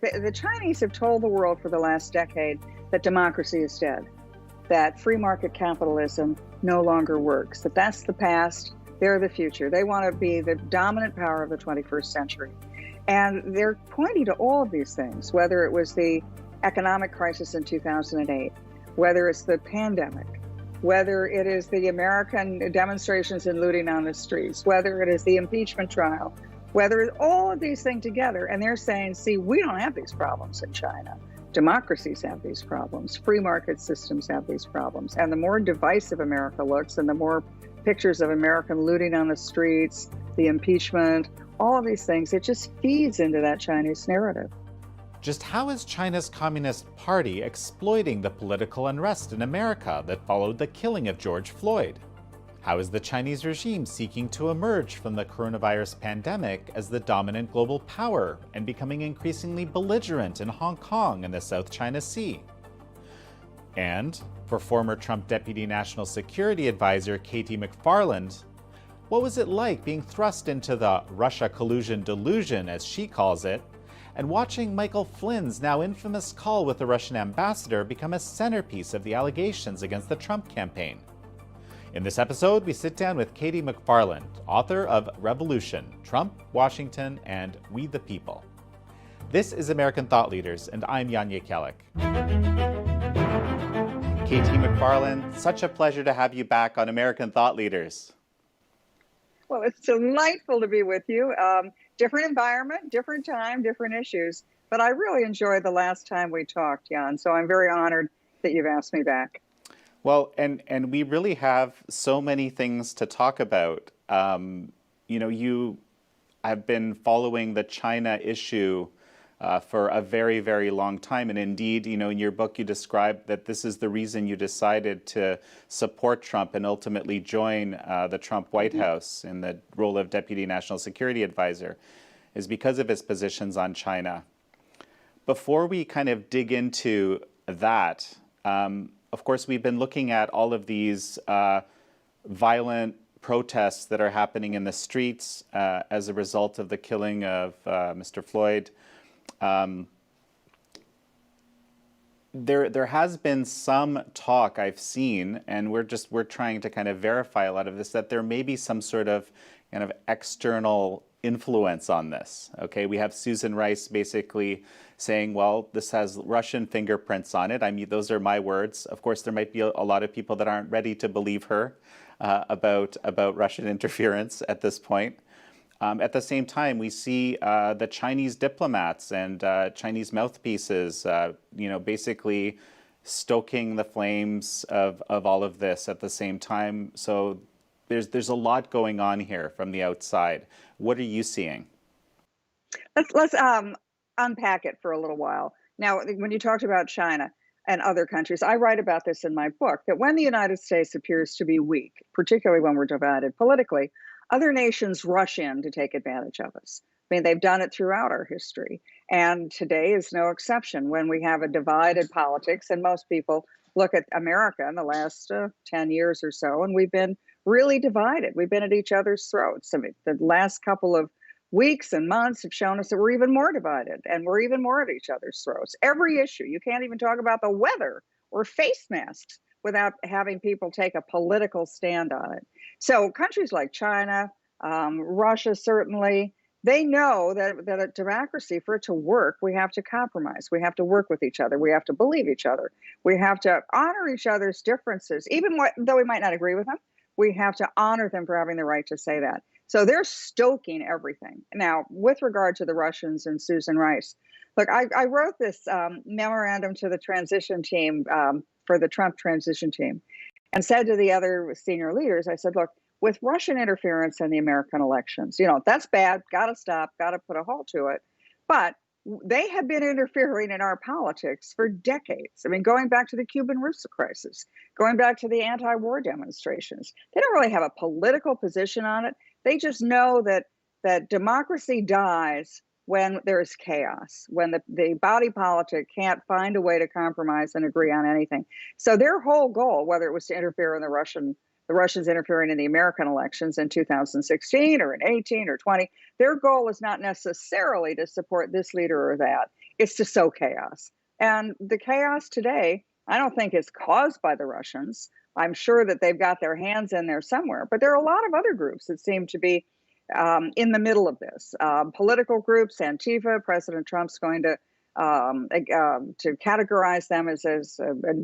The Chinese have told the world for the last decade that democracy is dead, that free market capitalism no longer works, that that's the past, they're the future. They want to be the dominant power of the 21st century. And they're pointing to all of these things, whether it was the economic crisis in 2008, whether it's the pandemic, whether it is the American demonstrations and looting on the streets, whether it is the impeachment trial, whether it's all of these things together. And they're saying, see, we don't have these problems in China. Democracies have these problems. Free market systems have these problems. And the more divisive America looks and the more pictures of American looting on the streets, the impeachment, all of these things, it just feeds into that Chinese narrative. Just how is China's Communist Party exploiting the political unrest in America that followed the killing of George Floyd? How is the Chinese regime seeking to emerge from the coronavirus pandemic as the dominant global power and becoming increasingly belligerent in Hong Kong and the South China Sea? And, for former Trump Deputy National Security Advisor KT McFarland, what was it like being thrust into the Russia collusion delusion, as she calls it, and watching Michael Flynn's now infamous call with the Russian ambassador become a centerpiece of the allegations against the Trump campaign? In this episode, we sit down with KT McFarland, author of Revolution, Trump, Washington, and We the People. This is American Thought Leaders, and I'm Jan Jekielek. KT McFarland, such a pleasure to have you back on American Thought Leaders. Well, it's delightful to be with you. Different environment, different time, different issues. But I really enjoyed the last time we talked, Jan. So I'm very honored that you've asked me back. Well, and we really have so many things to talk about. You have been following the China issue for a very, very long time. And indeed, in your book, you described that this is the reason you decided to support Trump and ultimately join the Trump White House in the role of Deputy National Security Advisor, is because of his positions on China. Before we kind of dig into that, of course, we've been looking at all of these violent protests that are happening in the streets as a result of the killing of Mr. Floyd. There has been some talk I've seen, and we're trying to kind of verify a lot of this, that there may be some sort of kind of external influence on this. Okay, we have Susan Rice basically saying, well, this has Russian fingerprints on it. I mean, those are my words. Of course, there might be a lot of people that aren't ready to believe her about Russian interference at this point. At the same time, we see the Chinese diplomats and Chinese mouthpieces, basically stoking the flames of all of this at the same time. So there's a lot going on here from the outside. What are you seeing? Let's unpack it for a little while. Now, when you talked about China and other countries, I write about this in my book, that when the United States appears to be weak, particularly when we're divided politically, other nations rush in to take advantage of us. I mean, they've done it throughout our history. And today is no exception when we have a divided politics. And most people look at America in the last 10 years or so, and we've been really divided. We've been at each other's throats. I mean, the last couple of weeks and months have shown us that we're even more divided and we're even more at each other's throats. Every issue, you can't even talk about the weather or face masks without having people take a political stand on it. So countries like China, Russia, certainly, they know that a democracy, for it to work, we have to compromise. We have to work with each other. We have to believe each other. We have to honor each other's differences, even though we might not agree with them. We have to honor them for having the right to say that. So they're stoking everything. Now, with regard to the Russians and Susan Rice, look, I wrote this memorandum to the transition team for the Trump transition team and said to the other senior leaders, I said, look, with Russian interference in the American elections, that's bad, got to stop, got to put a halt to it. But they have been interfering in our politics for decades. I mean, going back to the Cuban-Russia crisis, going back to the anti-war demonstrations. They don't really have a political position on it. They just know that democracy dies when there's chaos, when the body politic can't find a way to compromise and agree on anything. So their whole goal, whether it was to interfere in the Russians interfering in the American elections in 2016 or in 18 or 20, their goal is not necessarily to support this leader or that. It's to sow chaos. And the chaos today, I don't think is caused by the Russians. I'm sure that they've got their hands in there somewhere, but there are a lot of other groups that seem to be in the middle of this. Political groups, Antifa, President Trump's going to categorize them as a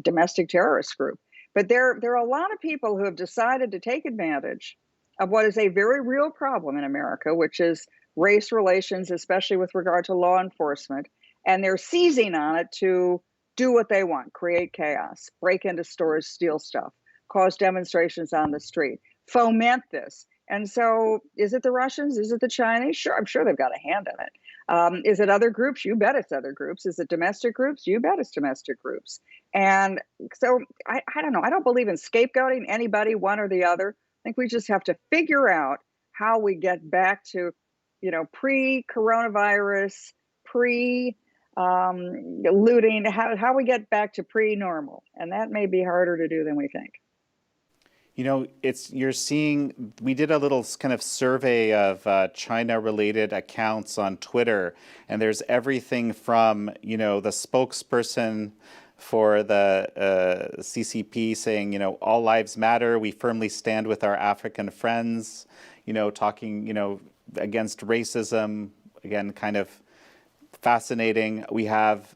domestic terrorist group. But there are a lot of people who have decided to take advantage of what is a very real problem in America, which is race relations, especially with regard to law enforcement. And they're seizing on it to do what they want, create chaos, break into stores, steal stuff, cause demonstrations on the street, foment this. And so is it the Russians? Is it the Chinese? Sure, I'm sure they've got a hand in it. Is it other groups? You bet it's other groups. Is it domestic groups? You bet it's domestic groups. And so I don't know. I don't believe in scapegoating anybody, one or the other. I think we just have to figure out how we get back to, pre-coronavirus, looting, how we get back to pre-normal. And that may be harder to do than we think. You're seeing, we did a little kind of survey of China-related accounts on Twitter, and there's everything from, the spokesperson for the CCP saying, all lives matter, we firmly stand with our African friends, talking, against racism, again, kind of fascinating. We have,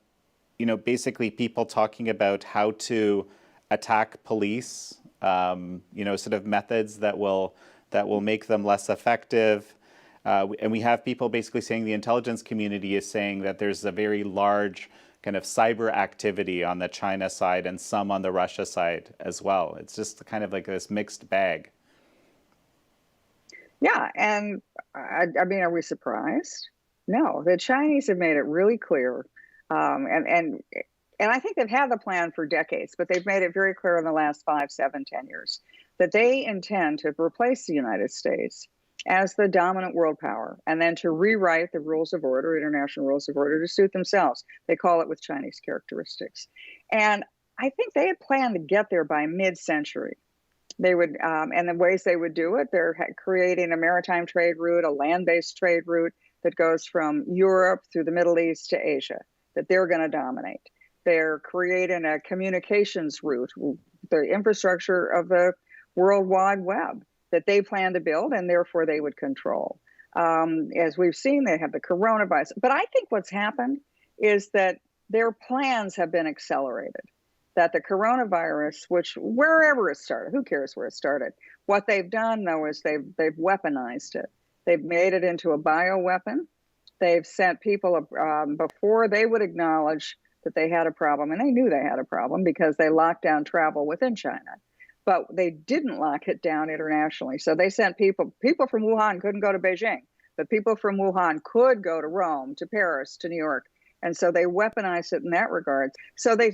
basically people talking about how to attack police, sort of methods that will make them less effective. And we have people basically saying the intelligence community is saying that there's a very large kind of cyber activity on the China side and some on the Russia side as well. It's just kind of like this mixed bag. Yeah, and I mean, are we surprised? No, the Chinese have made it really clear, and I think they've had the plan for decades, but they've made it very clear in the last 5, 7, 10 years that they intend to replace the United States as the dominant world power, and then to rewrite the rules of order, international rules of order, to suit themselves. They call it with Chinese characteristics. And I think they had planned to get there by mid-century. They would, and the ways they would do it, they're creating a maritime trade route, a land-based trade route that goes from Europe through the Middle East to Asia, that they're going to dominate. They're creating a communications route, the infrastructure of the World Wide Web that they plan to build, and therefore they would control. As we've seen, they have the coronavirus. But I think what's happened is that their plans have been accelerated. That the coronavirus, which wherever it started, who cares where it started? What they've done, though, is they've weaponized it. They've made it into a bioweapon. They've sent people before they would acknowledge that they had a problem, and they knew they had a problem because they locked down travel within China, but they didn't lock it down internationally. So they sent people from Wuhan couldn't go to Beijing, but people from Wuhan could go to Rome, to Paris, to New York. And so they weaponized it in that regard. So they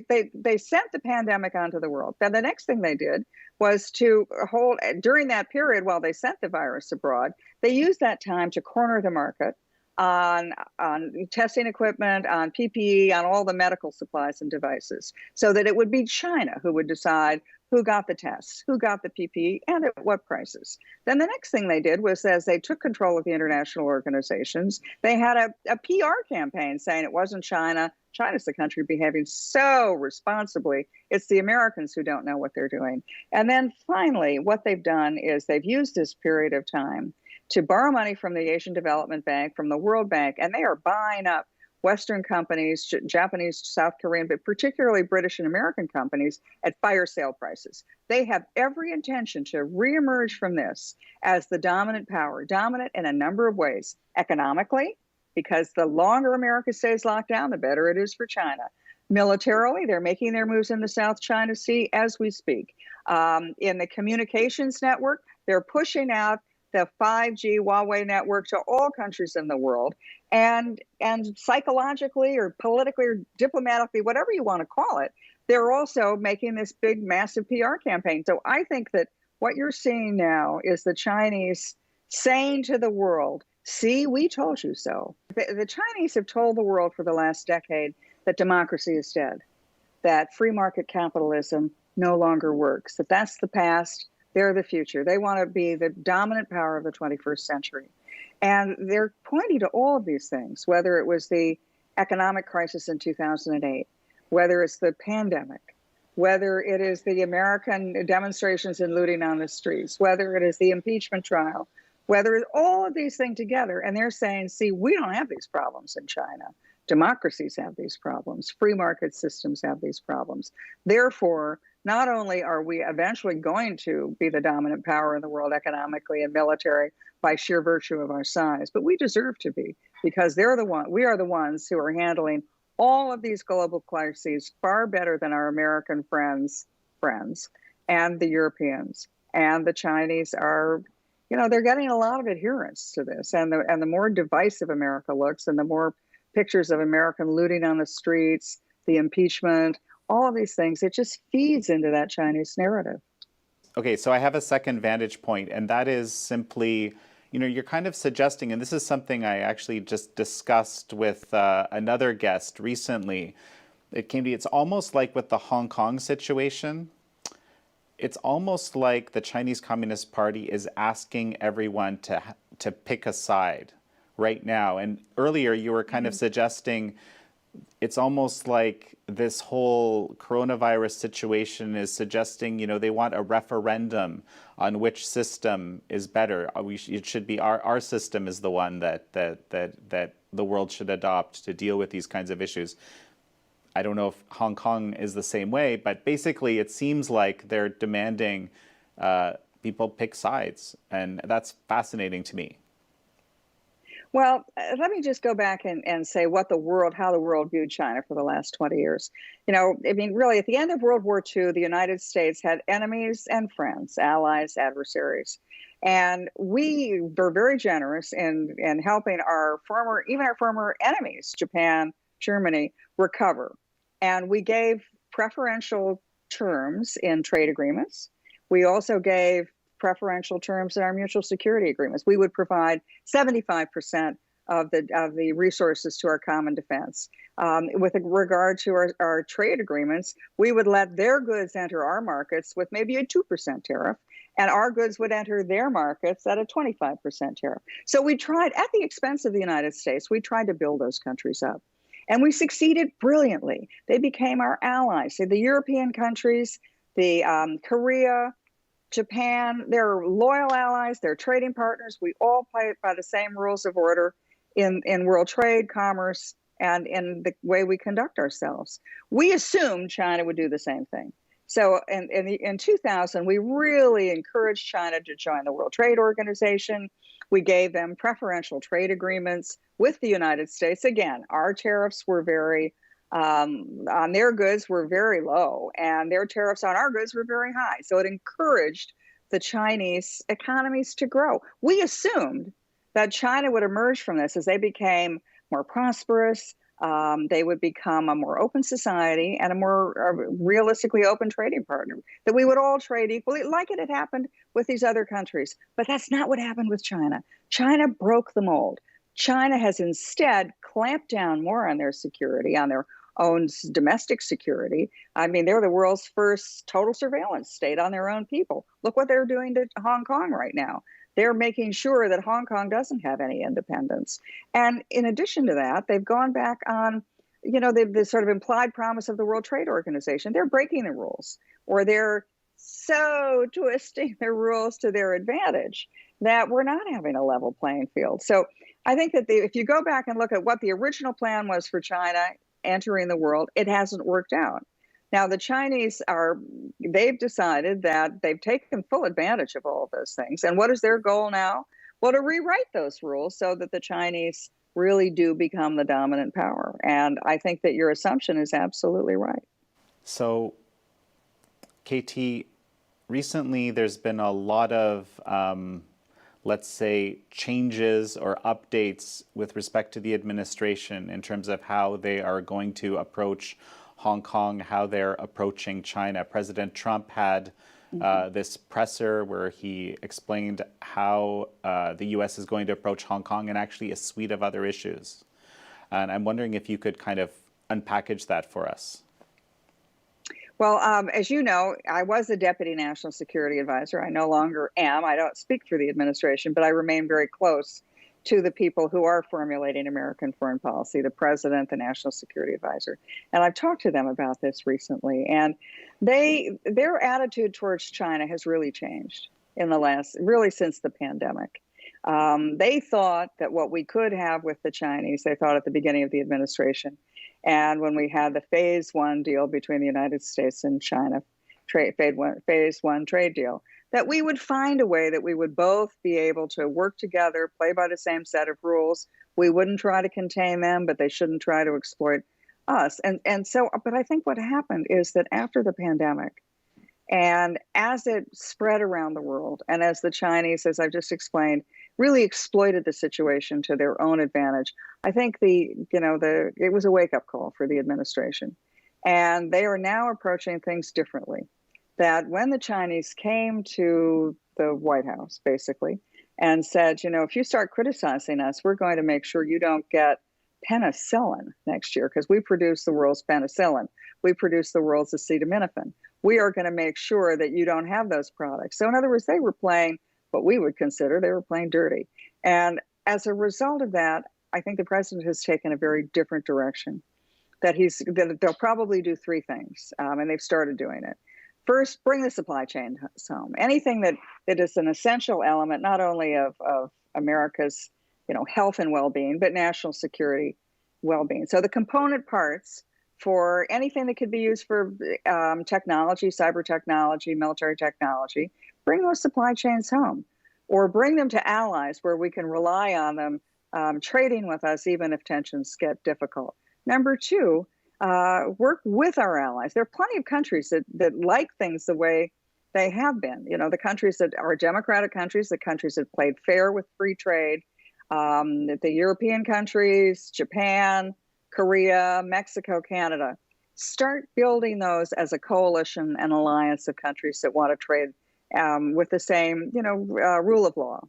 sent the pandemic onto the world. Then the next thing they did was to hold, during that period while they sent the virus abroad, they used that time to corner the market on testing equipment, on PPE, on all the medical supplies and devices, so that it would be China who would decide who got the tests, who got the PPE, and at what prices. Then the next thing they did was, as they took control of the international organizations, they had a PR campaign saying it wasn't China. China's the country behaving so responsibly. It's the Americans who don't know what they're doing. And then finally, what they've done is they've used this period of time to borrow money from the Asian Development Bank, from the World Bank, and they are buying up Western companies, Japanese, South Korean, but particularly British and American companies at fire sale prices. They have every intention to reemerge from this as the dominant power, dominant in a number of ways. Economically, because the longer America stays locked down, the better it is for China. Militarily, they're making their moves in the South China Sea as we speak. In the communications network, they're pushing out the 5G Huawei network to all countries in the world. And psychologically or politically or diplomatically, whatever you want to call it, they're also making this big, massive PR campaign. So I think that what you're seeing now is the Chinese saying to the world, see, we told you so. The Chinese have told the world for the last decade that democracy is dead, that free market capitalism no longer works, that that's the past. They're the future. They want to be the dominant power of the 21st century. And they're pointing to all of these things, whether it was the economic crisis in 2008, whether it's the pandemic, whether it is the American demonstrations and looting on the streets, whether it is the impeachment trial, whether it's all of these things together. And they're saying, see, we don't have these problems in China. Democracies have these problems. Free market systems have these problems. Therefore, not only are we eventually going to be the dominant power in the world economically and military by sheer virtue of our size, but we deserve to be, because we are the ones who are handling all of these global crises far better than our American friends and the Europeans. And the Chinese are, they're getting a lot of adherence to this. And the more divisive America looks, and the more pictures of American looting on the streets, the impeachment, all of these things, it just feeds into that Chinese narrative. Okay, so I have a second vantage point, and that is simply, you're kind of suggesting, and this is something I actually just discussed with another guest recently. It's almost like with the Hong Kong situation, it's almost like the Chinese Communist Party is asking everyone to pick a side right now. And earlier you were kind of suggesting it's almost like this whole coronavirus situation is suggesting, they want a referendum on which system is better. It should be our system is the one that the world should adopt to deal with these kinds of issues. I don't know if Hong Kong is the same way, but basically it seems like they're demanding people pick sides, and that's fascinating to me. Well, let me just go back and say how the world viewed China for the last 20 years. Really, at the end of World War II, the United States had enemies and friends, allies, adversaries. And we were very generous in helping our former enemies, Japan, Germany, recover. And we gave preferential terms in trade agreements. We also gave preferential terms in our mutual security agreements. We would provide 75% of the resources to our common defense. With regard to our trade agreements, we would let their goods enter our markets with maybe a 2% tariff, and our goods would enter their markets at a 25% tariff. So we tried, at the expense of the United States, we tried to build those countries up. And we succeeded brilliantly. They became our allies. So the European countries, the Korea, Japan, they're loyal allies, they're trading partners. We all play by the same rules of order in world trade, commerce, and in the way we conduct ourselves. We assumed China would do the same thing. So in 2000, we really encouraged China to join the World Trade Organization. We gave them preferential trade agreements with the United States. Again, our tariffs were on their goods were very low, and their tariffs on our goods were very high. So it encouraged the Chinese economies to grow. We assumed that China would emerge from this as they became more prosperous. They would become a more open society and a more realistically open trading partner, that we would all trade equally, like it had happened with these other countries. But that's not what happened with China. China broke the mold. China has instead clamped down more on their security, on their own domestic security. They're the world's first total surveillance state on their own people. Look what they're doing to Hong Kong right now. They're making sure that Hong Kong doesn't have any independence. And in addition to that, they've gone back on, the sort of implied promise of the World Trade Organization. They're breaking the rules, or they're so twisting the rules to their advantage that we're not having a level playing field. So I think that if you go back and look at what the original plan was for China entering the world, it hasn't worked out. Now, the Chinese they've decided that they've taken full advantage of all of those things. And what is their goal now? Well, to rewrite those rules so that the Chinese really do become the dominant power. And I think that your assumption is absolutely right. So, KT, recently there's been a lot of, let's say, changes or updates with respect to the administration in terms of how they are going to approach Hong Kong, how they're approaching China. President Trump had this presser where he explained how the U.S. is going to approach Hong Kong and actually a suite of other issues. And I'm wondering if you could kind of unpackage that for us. Well, as you know, I was a deputy national security advisor. I no longer am. I don't speak for the administration, but I remain very close to the people who are formulating American foreign policy, the president, the national security advisor. And I've talked to them about this recently, and their attitude towards China has really changed really since the pandemic. They thought that what we could have with the Chinese, they thought at the beginning of the administration, and when we had the phase one deal between the United States and China, phase one trade deal, that we would find a way that we would both be able to work together, play by the same set of rules. We wouldn't try to contain them, but they shouldn't try to exploit us. But I think what happened is that after the pandemic, and as it spread around the world, and as the Chinese, as I've just explained, really exploited the situation to their own advantage, I think it was a wake-up call for the administration. And they are now approaching things differently. That when the Chinese came to the White House, basically, and said, if you start criticizing us, we're going to make sure you don't get penicillin next year, because we produce the world's penicillin. We produce the world's acetaminophen. We are going to make sure that you don't have those products. So in other words, they were playing what we would consider, they were playing dirty. And as a result of that, I think the president has taken a very different direction. That they'll probably do three things, and they've started doing it. First, bring the supply chain home. Anything that is an essential element, not only of America's, health and well-being, but national security well-being. So the component parts for anything that could be used for technology, cyber technology, military technology, bring those supply chains home, or bring them to allies where we can rely on them trading with us, even if tensions get difficult. Number two, work with our allies. There are plenty of countries that like things the way they have been. The countries that are democratic countries, the countries that played fair with free trade, the European countries, Japan, Korea, Mexico, Canada. Start building those as a coalition and alliance of countries that want to trade with the same, rule of law.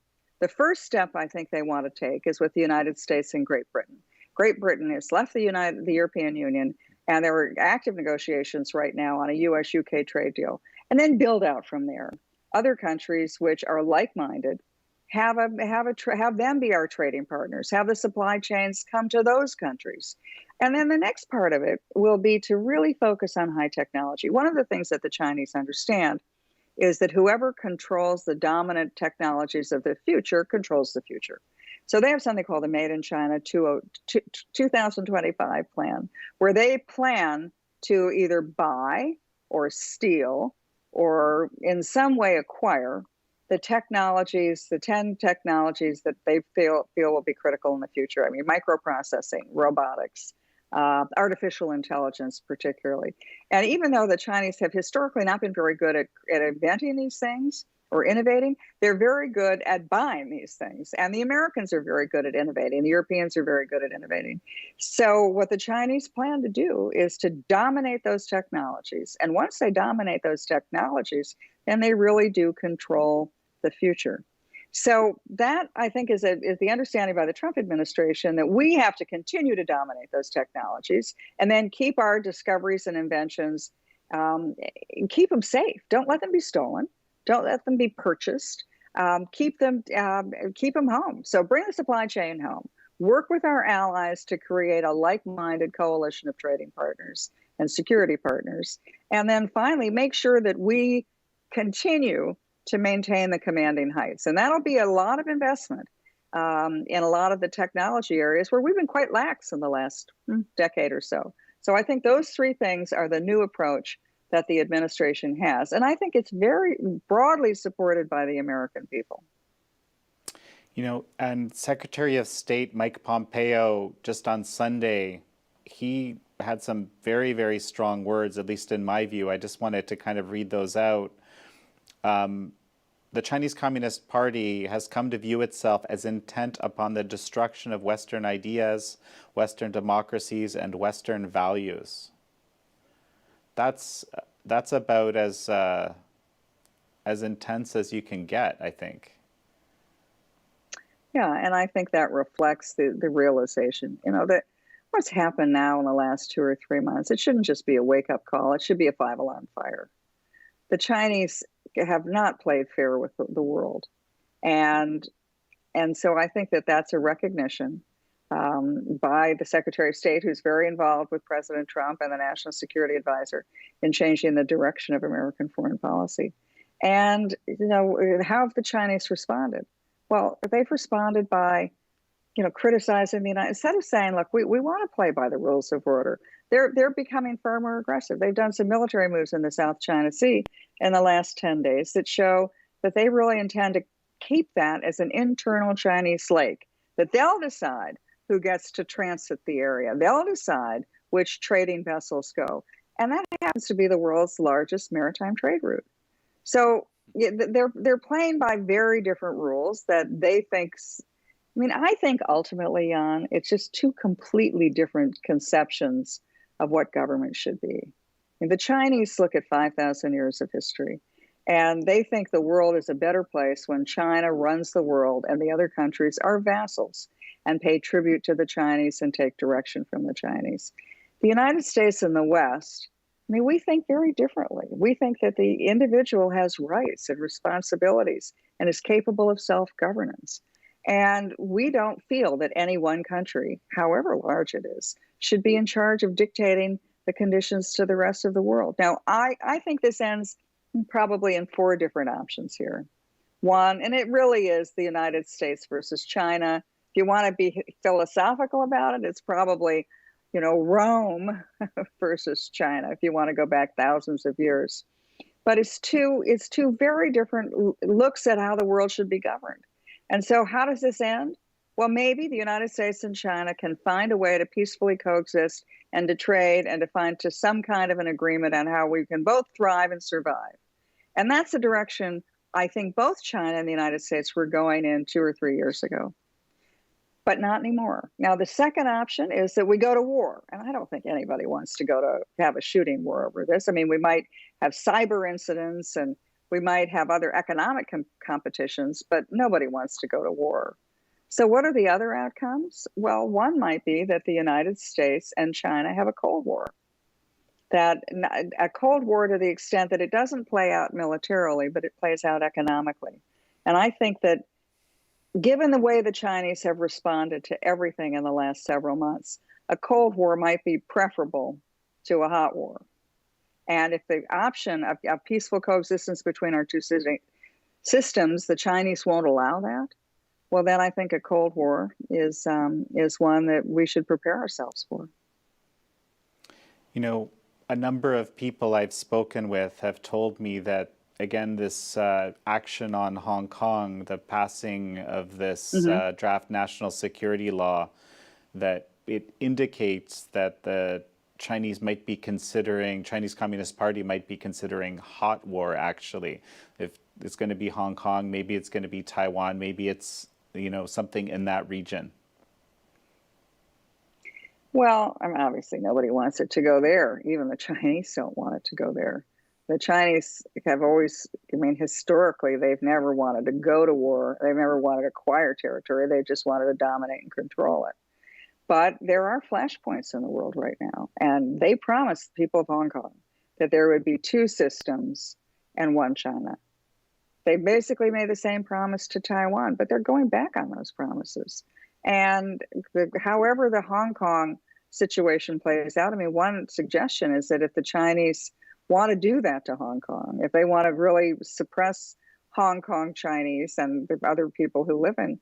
The first step I think they want to take is with the United States and Great Britain. Great Britain has left the European Union, and there are active negotiations right now on a U.S.-UK trade deal, and then build out from there. Other countries which are like-minded, have them be our trading partners, have the supply chains come to those countries. And then the next part of it will be to really focus on high technology. One of the things that the Chinese understand is that whoever controls the dominant technologies of the future controls the future. So they have something called the Made in China 2025 plan, where they plan to either buy or steal or in some way acquire the technologies, the 10 technologies that they feel will be critical in the future. I mean, microprocessing, robotics, artificial intelligence particularly. And even though the Chinese have historically not been very good at inventing these things or innovating, they're very good at buying these things. And the Americans are very good at innovating. The Europeans are very good at innovating. So what the Chinese plan to do is to dominate those technologies. And once they dominate those technologies, then they really do control the future. So that, I think, is the understanding by the Trump administration that we have to continue to dominate those technologies and then keep our discoveries and inventions, keep them safe. Don't let them be stolen. Don't let them be purchased. Keep them home. So bring the supply chain home. Work with our allies to create a like-minded coalition of trading partners and security partners. And then finally, make sure that we continue to maintain the commanding heights. And that'll be a lot of investment in a lot of the technology areas where we've been quite lax in the last decade or so. So I think those three things are the new approach that the administration has. And I think it's very broadly supported by the American people. And Secretary of State Mike Pompeo, just on Sunday, he had some very, very strong words, at least in my view. I just wanted to kind of read those out. The Chinese Communist Party has come to view itself as intent upon the destruction of Western ideas, Western democracies, and Western values. That's about as intense as you can get, I think. Yeah, and I think that reflects the realization, that what's happened now in the last 2 or 3 months, it shouldn't just be a wake-up call. It should be a 5-alarm fire. The Chinese have not played fair with the world. And And so I think that that's a recognition by the Secretary of State, who's very involved with President Trump and the National Security Advisor in changing the direction of American foreign policy. And, how have the Chinese responded? Well, they've responded by, criticizing the United States. Instead of saying, look, we want to play by the rules of order, they're becoming far more aggressive. They've done some military moves in the South China Sea in the last 10 days that show that they really intend to keep that as an internal Chinese lake, that they'll decide who gets to transit the area. They'll decide which trading vessels go. And that happens to be the world's largest maritime trade route. So they're playing by very different rules that they think. I think ultimately, Jan, it's just two completely different conceptions of what government should be. The Chinese look at 5,000 years of history, and they think the world is a better place when China runs the world and the other countries are vassals and pay tribute to the Chinese and take direction from the Chinese. The United States and the West, we think very differently. We think that the individual has rights and responsibilities and is capable of self-governance. And we don't feel that any one country, however large it is, should be in charge of dictating the conditions to the rest of the world. Now, I think this ends probably in four different options here. One, and it really is the United States versus China. If you want to be philosophical about it, it's probably, Rome versus China, if you want to go back thousands of years. But it's two very different looks at how the world should be governed. And so how does this end? Well, maybe the United States and China can find a way to peacefully coexist and to trade and to find to some kind of an agreement on how we can both thrive and survive. And that's the direction I think both China and the United States were going in 2 or 3 years ago, but not anymore. Now, the second option is that we go to war. And I don't think anybody wants to go to have a shooting war over this. We might have cyber incidents and we might have other economic competitions, but nobody wants to go to war. So what are the other outcomes? Well, one might be that the United States and China have a Cold War. That a Cold War to the extent that it doesn't play out militarily, but it plays out economically. And I think that given the way the Chinese have responded to everything in the last several months, a Cold War might be preferable to a hot war. And if the option of peaceful coexistence between our two systems, the Chinese won't allow that, well, then I think a Cold War is one that we should prepare ourselves for. A number of people I've spoken with have told me that, again, this action on Hong Kong, the passing of this draft national security law, that it indicates that the Chinese Communist Party might be considering hot war, actually. If it's going to be Hong Kong, maybe it's going to be Taiwan, maybe it's, something in that region. Well, obviously nobody wants it to go there. Even the Chinese don't want it to go there. The Chinese have always, historically, they've never wanted to go to war. They've never wanted to acquire territory. They just wanted to dominate and control it. But there are flashpoints in the world right now. And they promised the people of Hong Kong that there would be two systems and one China. They basically made the same promise to Taiwan, but they're going back on those promises. And however the Hong Kong situation plays out, one suggestion is that if the Chinese want to do that to Hong Kong, if they want to really suppress Hong Kong Chinese and the other people who live in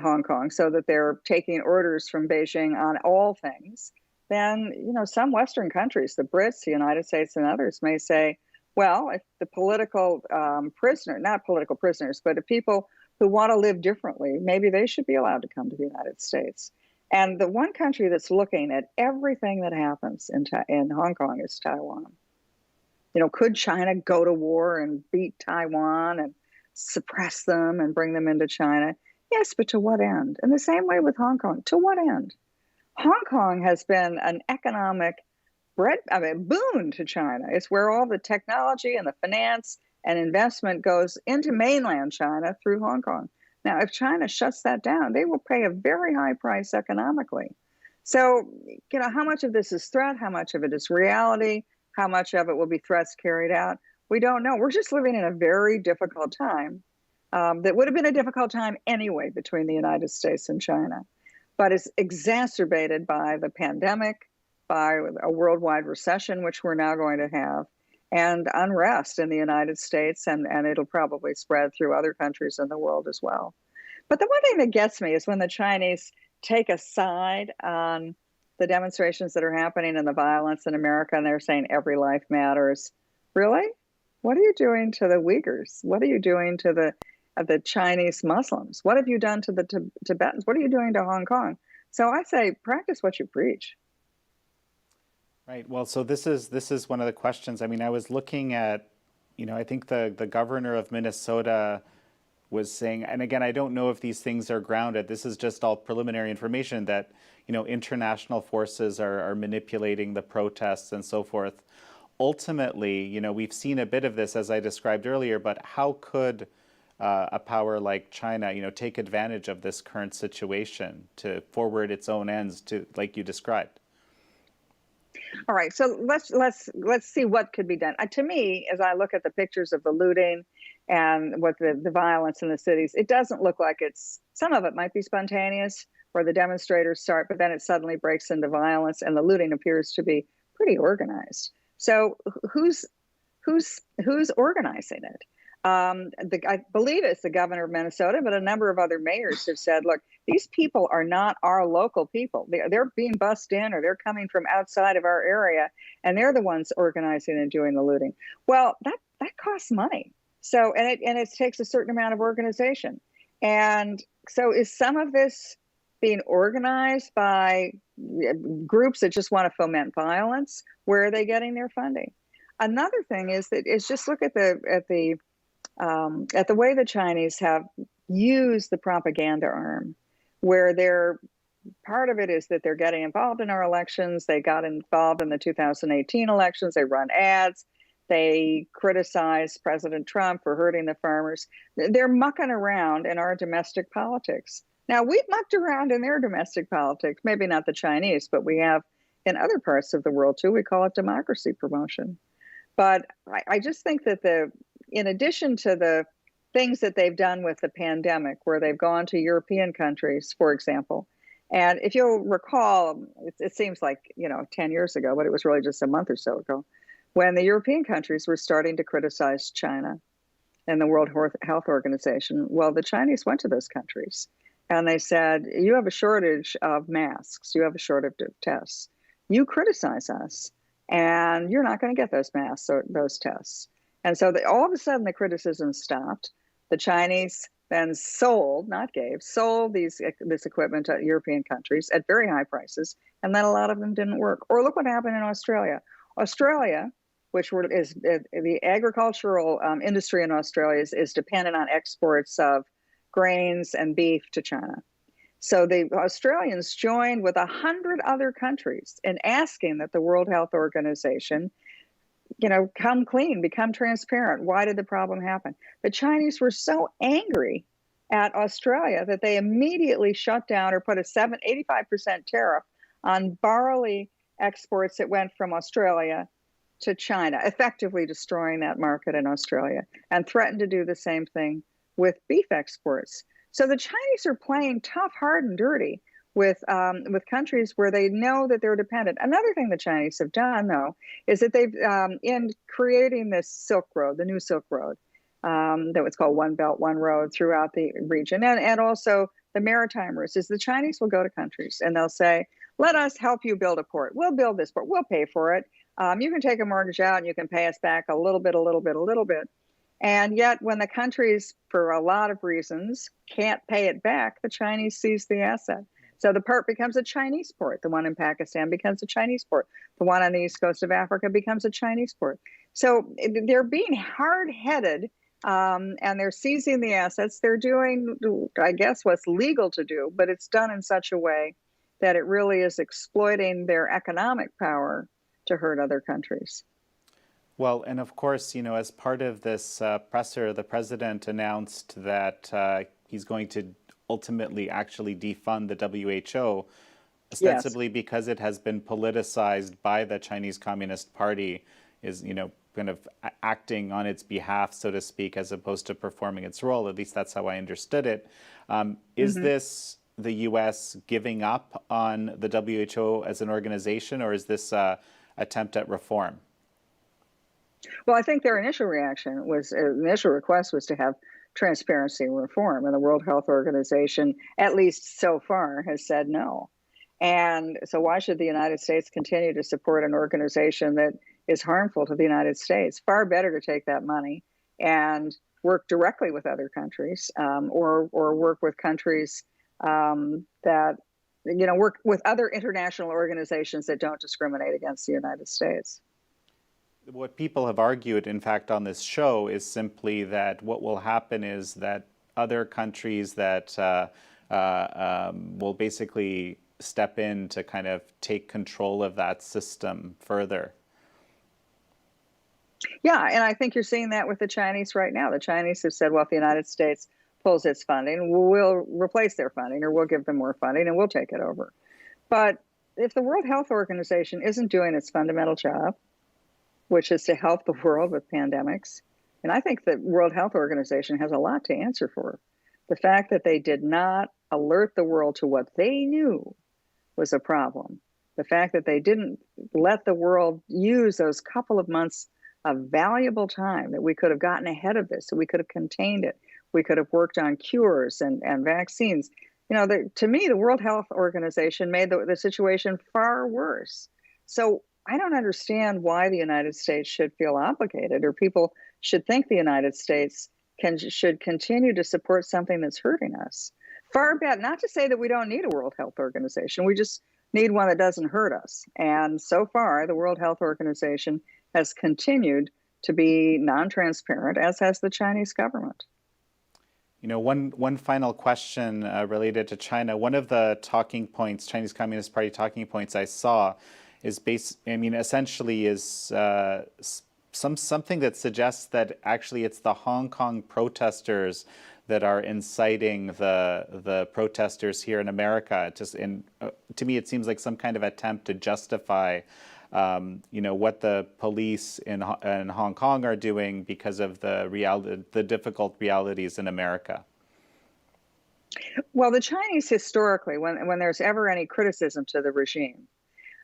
Hong Kong so that they're taking orders from Beijing on all things, then, some Western countries, the Brits, the United States and others may say, well, if the political not political prisoners, but the people who want to live differently, maybe they should be allowed to come to the United States. And the one country that's looking at everything that happens in Hong Kong is Taiwan. Could China go to war and beat Taiwan and suppress them and bring them into China? Yes, but to what end? And the same way with Hong Kong. To what end? Hong Kong has been an economic boon to China. It's where all the technology and the finance and investment goes into mainland China through Hong Kong. Now, if China shuts that down, they will pay a very high price economically. So, how much of this is threat? How much of it is reality? How much of it will be threats carried out? We don't know. We're just living in a very difficult time that would have been a difficult time anyway between the United States and China, but is exacerbated by the pandemic, by a worldwide recession, which we're now going to have, and unrest in the United States, and it'll probably spread through other countries in the world as well. But the one thing that gets me is when the Chinese take a side on the demonstrations that are happening and the violence in America, and they're saying every life matters. Really? What are you doing to the Uyghurs? What are you doing to the Chinese Muslims? What have you done to the Tibetans? What are you doing to Hong Kong? So I say, practice what you preach. Right. Well, so this is one of the questions. I mean, I was looking at, I think the governor of Minnesota was saying, and again, I don't know if these things are grounded. This is just all preliminary information that, international forces are manipulating the protests and so forth. Ultimately, we've seen a bit of this, as I described earlier, but how could a power like China, take advantage of this current situation to forward its own ends to, like you described? All right, so let's see what could be done. To me, as I look at the pictures of the looting and what the violence in the cities, it doesn't look like some of it might be spontaneous, where the demonstrators start, but then it suddenly breaks into violence, and the looting appears to be pretty organized. So who's organizing it? I believe it's the governor of Minnesota, but a number of other mayors have said, look, these people are not our local people. They're being bussed in, or they're coming from outside of our area, and they're the ones organizing and doing the looting. Well, that costs money. So, and it takes a certain amount of organization. And so is some of this being organized by groups that just want to foment violence? Where are they getting their funding? Another thing is just look at the way the Chinese have used the propaganda arm, where part of it is that they're getting involved in our elections. They got involved in the 2018 elections. They run ads. They criticize President Trump for hurting the farmers. They're mucking around in our domestic politics. Now, we've mucked around in their domestic politics, maybe not the Chinese, but we have in other parts of the world too. We call it democracy promotion. But I just think that in addition to the things that they've done with the pandemic, where they've gone to European countries, for example, and if you'll recall, it seems like, 10 years ago, but it was really just a month or so ago, when the European countries were starting to criticize China and the World Health Organization. Well, the Chinese went to those countries and they said, you have a shortage of masks, you have a shortage of tests, you criticize us, and you're not going to get those masks or those tests. And so all of a sudden the criticism stopped. The Chinese then sold this equipment to European countries at very high prices, and then a lot of them didn't work. Or look what happened in Australia. Australia, which is the agricultural industry in Australia is dependent on exports of grains and beef to China. So the Australians joined with 100 other countries in asking that the World Health Organization, come clean, become transparent. Why did the problem happen? The Chinese were so angry at Australia that they immediately shut down or put a 85% tariff on barley exports that went from Australia to China, effectively destroying that market in Australia, and threatened to do the same thing with beef exports. So the Chinese are playing tough, hard, and dirty with countries where they know that they're dependent. Another thing the Chinese have done, though, is that they've, in creating this Silk Road, the new Silk Road, that was called One Belt, One Road throughout the region, and also the maritime routes, is the Chinese will go to countries and they'll say, let us help you build a port. We'll build this port. We'll pay for it. You can take a mortgage out and you can pay us back a little bit. And yet when the countries, for a lot of reasons, can't pay it back, the Chinese seize the asset. So the port becomes a Chinese port. The one in Pakistan becomes a Chinese port. The one on the east coast of Africa becomes a Chinese port. So they're being hard-headed, and they're seizing the assets. They're doing, I guess, what's legal to do, but it's done in such a way that it really is exploiting their economic power to hurt other countries. Well, and of course, as part of this presser, the president announced that he's going to ultimately actually defund the WHO, ostensibly because it has been politicized by the Chinese Communist Party. is, kind of acting on its behalf, so to speak, as opposed to performing its role. At least that's how I understood it. Is this the U.S. giving up on the WHO as an organization, or is this an attempt at reform? Well, I think their initial request was to have transparency and reform, and the World Health Organization, at least so far, has said no. And so why should the United States continue to support an organization that is harmful to the United States? Far better to take that money and work directly with other countries, or work with countries that, work with other international organizations that don't discriminate against the United States. What people have argued, in fact, on this show is simply that what will happen is that other countries that will basically step in to kind of take control of that system further. Yeah, and I think you're seeing that with the Chinese right now. The Chinese have said, well, if the United States pulls its funding, we'll replace their funding, or we'll give them more funding and we'll take it over. But if the World Health Organization isn't doing its fundamental job, which is to help the world with pandemics, and I think the World Health Organization has a lot to answer for. The fact that they did not alert the world to what they knew was a problem. The fact that they didn't let the world use those couple of months of valuable time that we could have gotten ahead of this, so we could have contained it. We could have worked on cures and vaccines. To me, the World Health Organization made the situation far worse. So I don't understand why the United States should feel obligated, or people should think the United States should continue to support something that's hurting us. Far better, not to say that we don't need a World Health Organization, we just need one that doesn't hurt us. And so far, the World Health Organization has continued to be non-transparent, as has the Chinese government. One final question related to China. One of the talking points, Chinese Communist Party talking points I saw is essentially is something that suggests that actually it's the Hong Kong protesters that are inciting the protesters here in America. To me, it seems like some kind of attempt to justify, what the police in Hong Kong are doing because of the difficult realities in America. Well, the Chinese historically, when there's ever any criticism to the regime,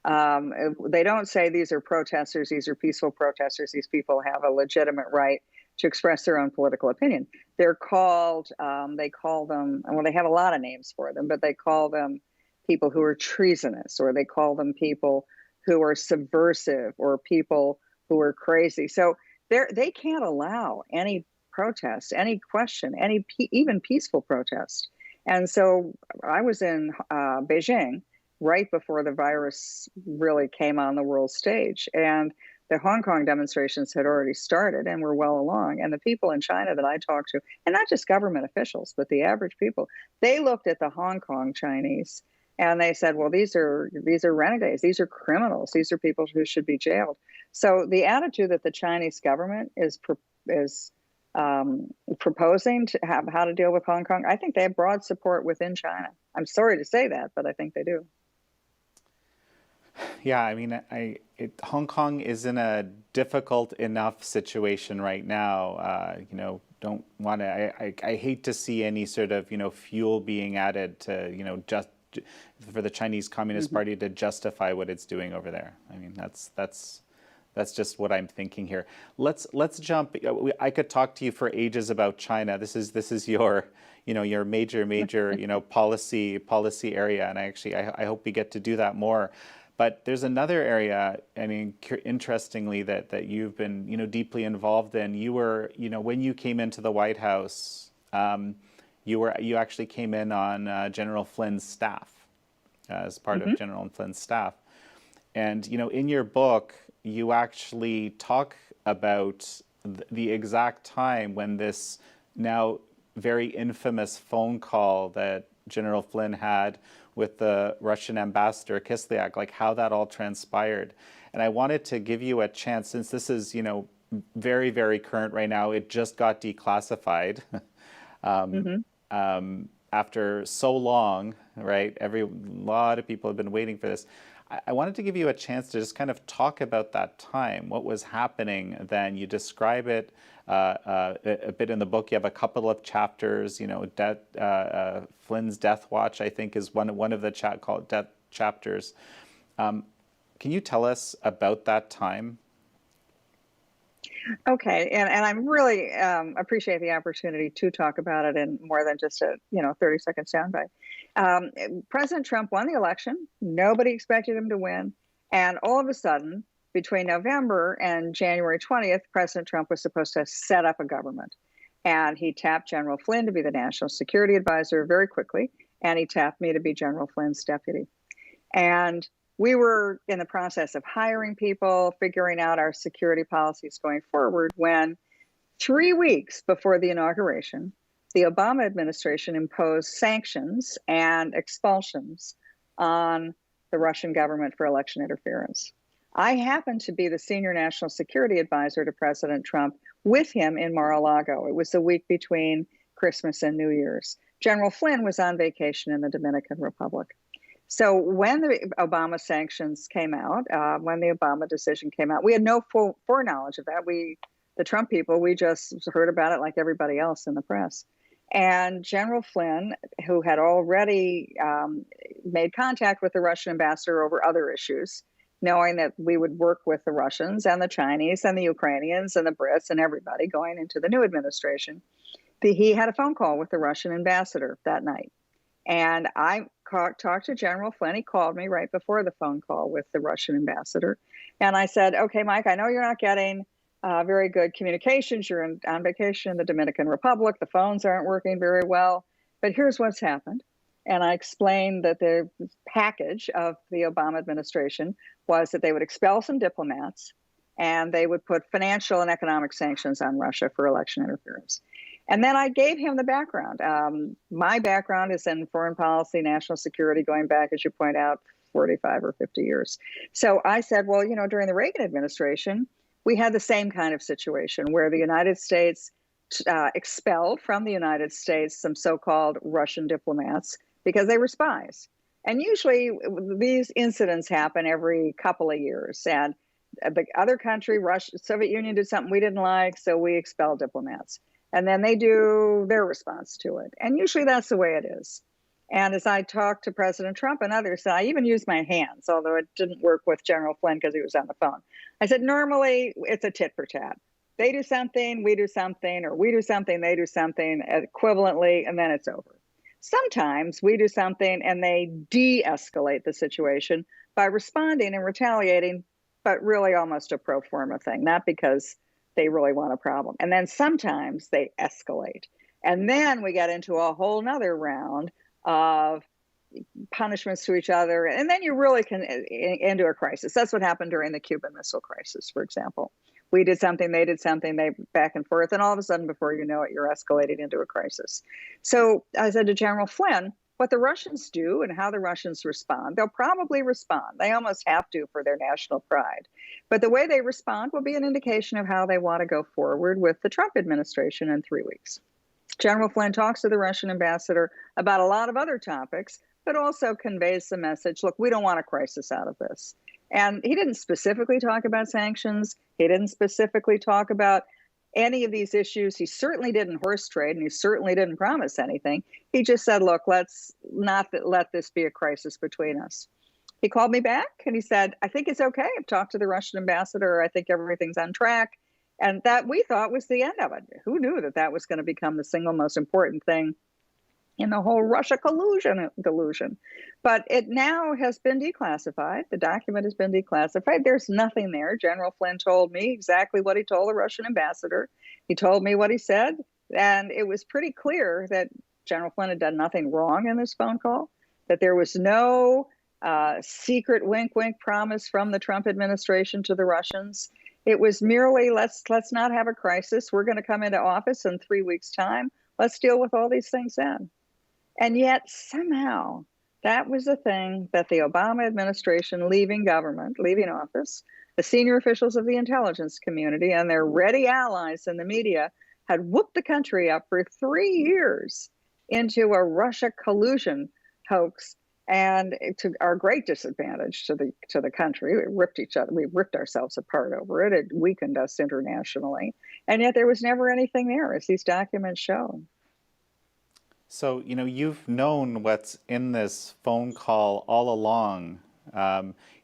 they don't say these are protesters, these are peaceful protesters, these people have a legitimate right to express their own political opinion. They're called, they call them, well, they have a lot of names for them, but they call them people who are treasonous, or they call them people who are subversive, or people who are crazy. So they can't allow any protest, any question, even peaceful protest. And so I was in Beijing right before the virus really came on the world stage. And the Hong Kong demonstrations had already started and were well along. And the people in China that I talked to, and not just government officials, but the average people, they looked at the Hong Kong Chinese and they said, well, these are renegades, these are criminals, these are people who should be jailed. So the attitude that the Chinese government is proposing to have how to deal with Hong Kong, I think they have broad support within China. I'm sorry to say that, but I think they do. Yeah, Hong Kong is in a difficult enough situation right now. Don't want to. I hate to see any sort of fuel being added to just for the Chinese Communist Party to justify what it's doing over there. That's just what I'm thinking here. Let's jump. I could talk to you for ages about China. This is your your major policy area, and I hope we get to do that more. But there's another area, interestingly, that you've been deeply involved in. You were when you came into the White House, you actually came in on General Flynn's staff as part of General Flynn's staff, and in your book you actually talk about the exact time when this now very infamous phone call that General Flynn had with the Russian ambassador Kislyak, like how that all transpired. And I wanted to give you a chance, since this is, very, very current right now. It just got declassified after so long, right? A lot of people have been waiting for this. I wanted to give you a chance to just kind of talk about that time, what was happening then. You describe it a bit in the book. You have a couple of chapters, you know, Flynn's Death Watch, I think, is one of the death chapters. Can you tell us about that time? Okay, and I really appreciate the opportunity to talk about it in more than just a 30-second soundbite. President Trump won the election. Nobody expected him to win, and all of a sudden, between November and January 20th, President Trump was supposed to set up a government, and he tapped General Flynn to be the national security advisor very quickly, and he tapped me to be General Flynn's deputy, and we were in the process of hiring people, figuring out our security policies going forward, when 3 weeks before the inauguration, the Obama administration imposed sanctions and expulsions on the Russian government for election interference. I happened to be the senior national security advisor to President Trump with him in Mar-a-Lago. It was the week between Christmas and New Year's. General Flynn was on vacation in the Dominican Republic. So when the Obama sanctions came out, when the Obama decision came out, we had no foreknowledge of that. The Trump people, we just heard about it like everybody else in the press. And General Flynn, who had already made contact with the Russian ambassador over other issues, knowing that we would work with the Russians and the Chinese and the Ukrainians and the Brits and everybody going into the new administration, he had a phone call with the Russian ambassador that night. And I talked to General Flynn. He called me right before the phone call with the Russian ambassador. And I said, okay, Mike, I know you're not getting very good communications. You're on vacation in the Dominican Republic. The phones aren't working very well. But here's what's happened. And I explained that the package of the Obama administration was that they would expel some diplomats and they would put financial and economic sanctions on Russia for election interference. And then I gave him the background. My background is in foreign policy, national security, going back, as you point out, 45 or 50 years. So I said, well, during the Reagan administration, we had the same kind of situation where the United States expelled from the United States some so-called Russian diplomats because they were spies. And usually these incidents happen every couple of years. And the other country, Russia, Soviet Union, did something we didn't like, so we expelled diplomats. And then they do their response to it. And usually that's the way it is. And as I talked to President Trump and others, I even used my hands, although it didn't work with General Flynn because he was on the phone. I said, normally it's a tit for tat. They do something, we do something, or we do something, they do something equivalently, and then it's over. Sometimes we do something and they de-escalate the situation by responding and retaliating, but really almost a pro forma thing, not because they really want a problem. And then sometimes they escalate. And then we get into a whole nother round of punishments to each other. And then you really can into a crisis. That's what happened during the Cuban Missile Crisis, for example. We did something, they did something, they back and forth. And all of a sudden, before you know it, you're escalating into a crisis. So I said to General Flynn, what the Russians do and how the Russians respond, they'll probably respond. They almost have to for their national pride. But the way they respond will be an indication of how they want to go forward with the Trump administration in 3 weeks. General Flynn talks to the Russian ambassador about a lot of other topics, but also conveys the message, look, we don't want a crisis out of this. And he didn't specifically talk about sanctions. He didn't specifically talk about any of these issues. He certainly didn't horse trade, and he certainly didn't promise anything. He just said, look, let's not let this be a crisis between us. He called me back and he said, I think it's okay. I've talked to the Russian ambassador. I think everything's on track. And that we thought was the end of it. Who knew that that was going to become the single most important thing in the whole Russia delusion? But it now has been declassified. The document has been declassified. There's nothing there. General Flynn told me exactly what he told the Russian ambassador. He told me what he said. And it was pretty clear that General Flynn had done nothing wrong in this phone call, that there was no secret wink promise from the Trump administration to the Russians. It was merely, let's not have a crisis. We're going to come into office in 3 weeks' time. Let's deal with all these things then. And yet somehow that was the thing that the Obama administration, leaving office, the senior officials of the intelligence community and their ready allies in the media had whooped the country up for 3 years into a Russia collusion hoax. and to our great disadvantage to the country. We ripped ourselves apart over it. It weakened us internationally, and yet there was never anything there, as these documents show. So, you've known what's in this phone call all along.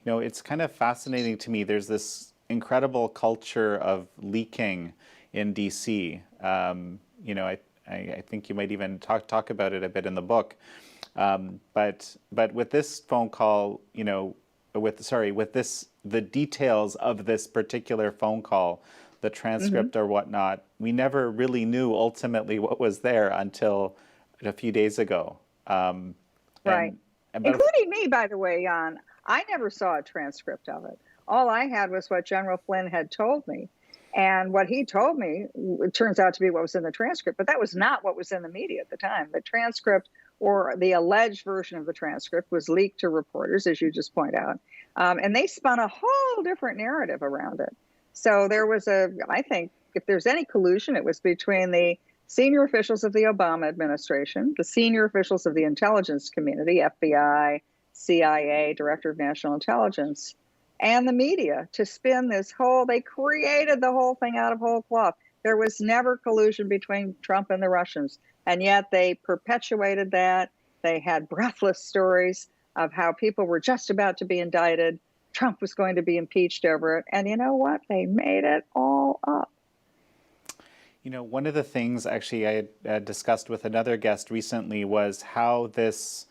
It's kind of fascinating to me. There's this incredible culture of leaking in DC. I think you might even talk about it a bit in the book. But with this phone call, the details of this particular phone call, the transcript or whatnot, we never really knew ultimately what was there until a few days ago. Right. Including me, by the way, Jan. I never saw a transcript of it. All I had was what General Flynn had told me. And what he told me, it turns out to be what was in the transcript, but that was not what was in the media at the time. The transcript, or the alleged version of the transcript, was leaked to reporters, as you just point out. And they spun a whole different narrative around it. So there was I think, if there's any collusion, it was between the senior officials of the Obama administration, the senior officials of the intelligence community, FBI, CIA, Director of National Intelligence, and the media to spin this they created the whole thing out of whole cloth. There was never collusion between Trump and the Russians, and yet they perpetuated that. They had breathless stories of how people were just about to be indicted. Trump was going to be impeached over it. And you know what? They made it all up. One of the things actually I had discussed with another guest recently was how this,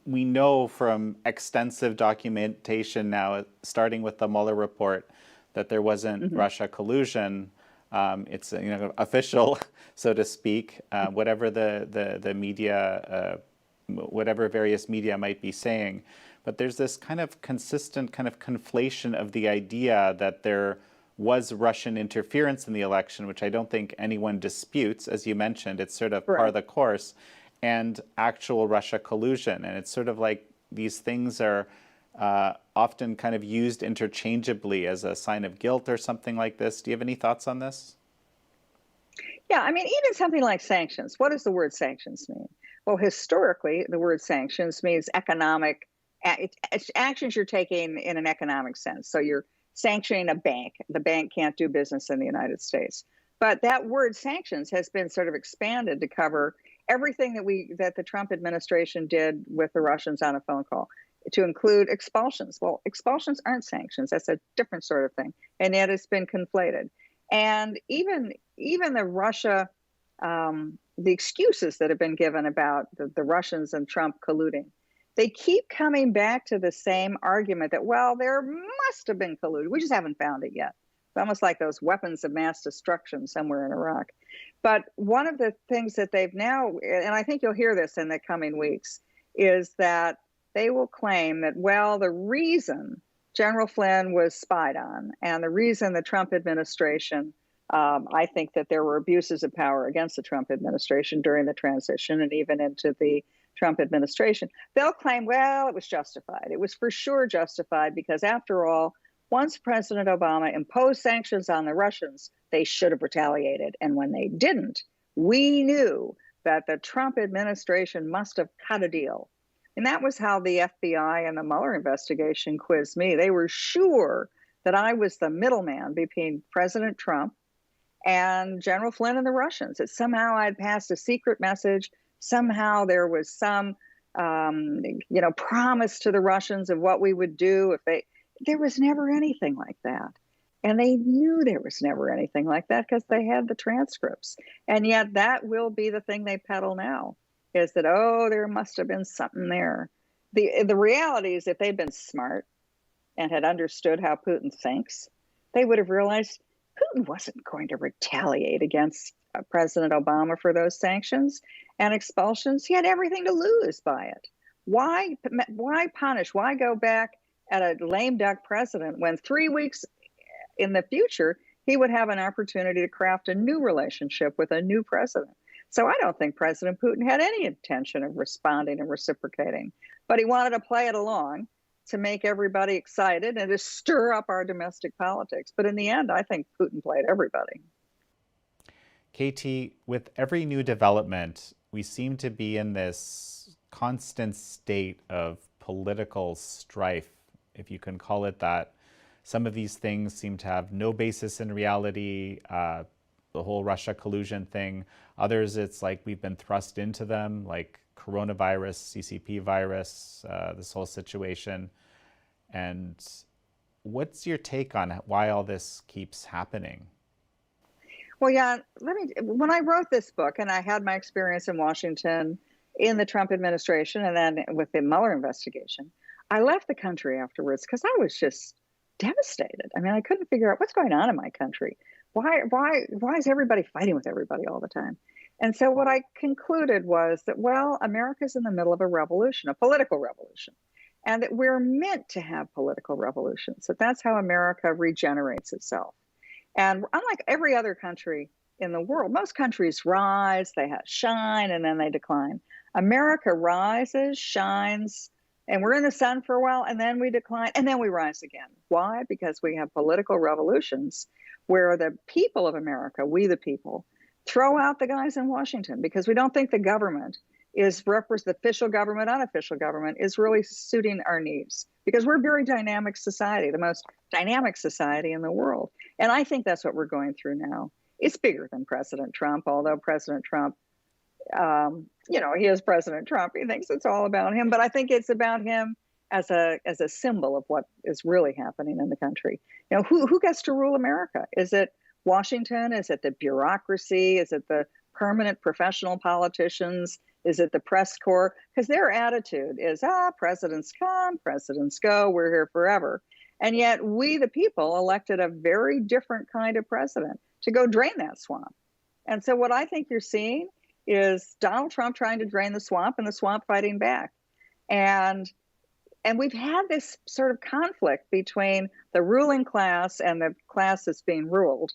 we know from extensive documentation now, starting with the Mueller report, that there wasn't Russia collusion. It's official, so to speak. Whatever the media, whatever various media might be saying, but there's this kind of consistent kind of conflation of the idea that there was Russian interference in the election, which I don't think anyone disputes. As you mentioned, it's sort of par of the course, and actual Russia collusion. And it's sort of like these things are often kind of used interchangeably as a sign of guilt or something like this. Do you have any thoughts on this? Yeah, I mean, even something like sanctions. What does the word sanctions mean? Well, historically, the word sanctions means economic, it's actions you're taking in an economic sense. So you're sanctioning a bank. The bank can't do business in the United States. But that word sanctions has been sort of expanded to cover everything that the Trump administration did with the Russians on a phone call, to include expulsions. Well, expulsions aren't sanctions. That's a different sort of thing. And yet it's been conflated. And even the Russia, the excuses that have been given about the Russians and Trump colluding, they keep coming back to the same argument that, well, there must have been colluded. We just haven't found it yet. It's almost like those weapons of mass destruction somewhere in Iraq. But one of the things that they've now, and I think you'll hear this in the coming weeks, is that they will claim that, well, the reason General Flynn was spied on and the reason the Trump administration, I think that there were abuses of power against the Trump administration during the transition and even into the Trump administration, they'll claim, well, it was justified. It was for sure justified because, after all, once President Obama imposed sanctions on the Russians, they should have retaliated. And when they didn't, we knew that the Trump administration must have cut a deal. And that was how the FBI and the Mueller investigation quizzed me. They were sure that I was the middleman between President Trump and General Flynn and the Russians, that somehow I'd passed a secret message. Somehow there was some, promise to the Russians of what we would do if they. There was never anything like that. And they knew there was never anything like that because they had the transcripts. And yet that will be the thing they peddle now, is that, oh, there must have been something there. The reality is, if they'd been smart and had understood how Putin thinks, they would have realized Putin wasn't going to retaliate against President Obama for those sanctions and expulsions. He had everything to lose by it. Why punish? Why go back at a lame duck president when 3 weeks in the future, he would have an opportunity to craft a new relationship with a new president? So I don't think President Putin had any intention of responding and reciprocating, but he wanted to play it along to make everybody excited and to stir up our domestic politics. But in the end, I think Putin played everybody. KT, with every new development, we seem to be in this constant state of political strife, if you can call it that. Some of these things seem to have no basis in reality, the whole Russia collusion thing. Others, it's like we've been thrust into them, like coronavirus, CCP virus, this whole situation. And what's your take on why all this keeps happening? Well, yeah, when I wrote this book, and I had my experience in Washington in the Trump administration and then with the Mueller investigation, I left the country afterwards because I was just devastated. I mean, I couldn't figure out what's going on in my country. Why is everybody fighting with everybody all the time? And so what I concluded was that, well, America's in the middle of a revolution, a political revolution, and that we're meant to have political revolutions, that that's how America regenerates itself. And unlike every other country in the world, most countries rise, they shine, and then they decline. America rises, shines, and we're in the sun for a while, and then we decline, and then we rise again. Why? Because we have political revolutions where the people of America, we the people, throw out the guys in Washington because we don't think the government is the official government, unofficial government is really suiting our needs, because we're a very dynamic society, the most dynamic society in the world. And I think that's what we're going through now. It's bigger than President Trump, although President Trump, he is President Trump. He thinks it's all about him, but I think it's about him as a symbol of what is really happening in the country. Who gets to rule America? Is it Washington? Is it the bureaucracy? Is it the permanent professional politicians? Is it the press corps? Because their attitude is, presidents come, presidents go, we're here forever. And yet we, the people, elected a very different kind of president to go drain that swamp. And so what I think you're seeing is Donald Trump trying to drain the swamp and the swamp fighting back. And we've had this sort of conflict between the ruling class and the class that's being ruled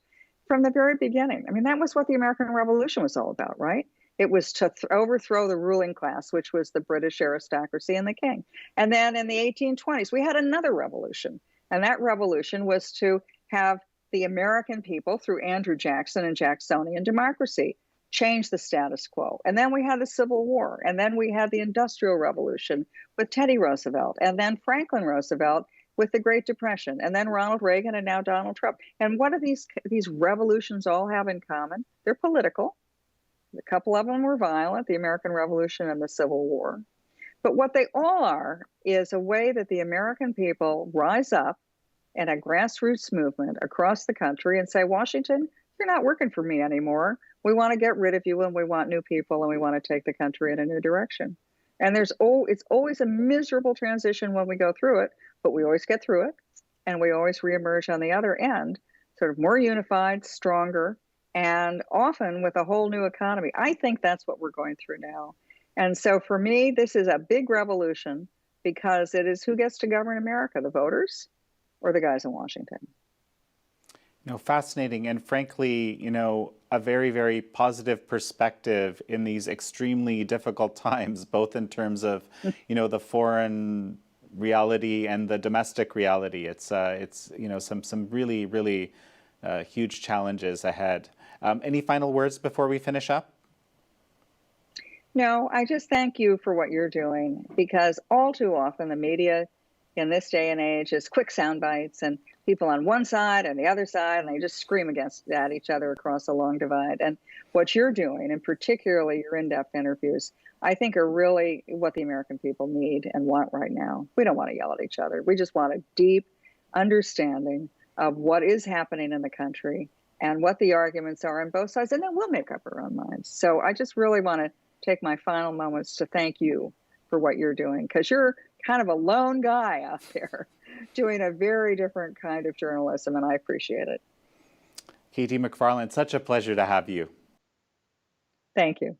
from the very beginning. I mean, that was what the American Revolution was all about, right? It was to overthrow the ruling class, which was the British aristocracy and the king. And then in the 1820s, we had another revolution. And that revolution was to have the American people, through Andrew Jackson and Jacksonian democracy, change the status quo. And then we had the Civil War. And then we had the Industrial Revolution with Teddy Roosevelt. And then Franklin Roosevelt with the Great Depression. And then Ronald Reagan, and now Donald Trump. And what do these revolutions all have in common? They're political. A couple of them were violent, the American Revolution and the Civil War. But what they all are is a way that the American people rise up in a grassroots movement across the country and say, Washington, you're not working for me anymore. We want to get rid of you, and we want new people, and we want to take the country in a new direction. And it's always a miserable transition when we go through it, but we always get through it, and we always reemerge on the other end, sort of more unified, stronger, and often with a whole new economy. I think that's what we're going through now. And so for me, this is a big revolution, because it is who gets to govern America, the voters or the guys in Washington. Fascinating, and frankly, a very, very positive perspective in these extremely difficult times, both in terms of, the foreign reality and the domestic reality. It's some really, really huge challenges ahead. Any final words before we finish up? No, I just thank you for what you're doing, because all too often the media in this day and age is quick sound bites and people on one side and the other side, and they just scream at each other across a long divide. And what you're doing, and particularly your in-depth interviews, I think are really what the American people need and want right now. We don't want to yell at each other. We just want a deep understanding of what is happening in the country and what the arguments are on both sides, and then we'll make up our own minds. So I just really want to take my final moments to thank you for what you're doing, because you're kind of a lone guy out there doing a very different kind of journalism, and I appreciate it. KT McFarland, such a pleasure to have you. Thank you.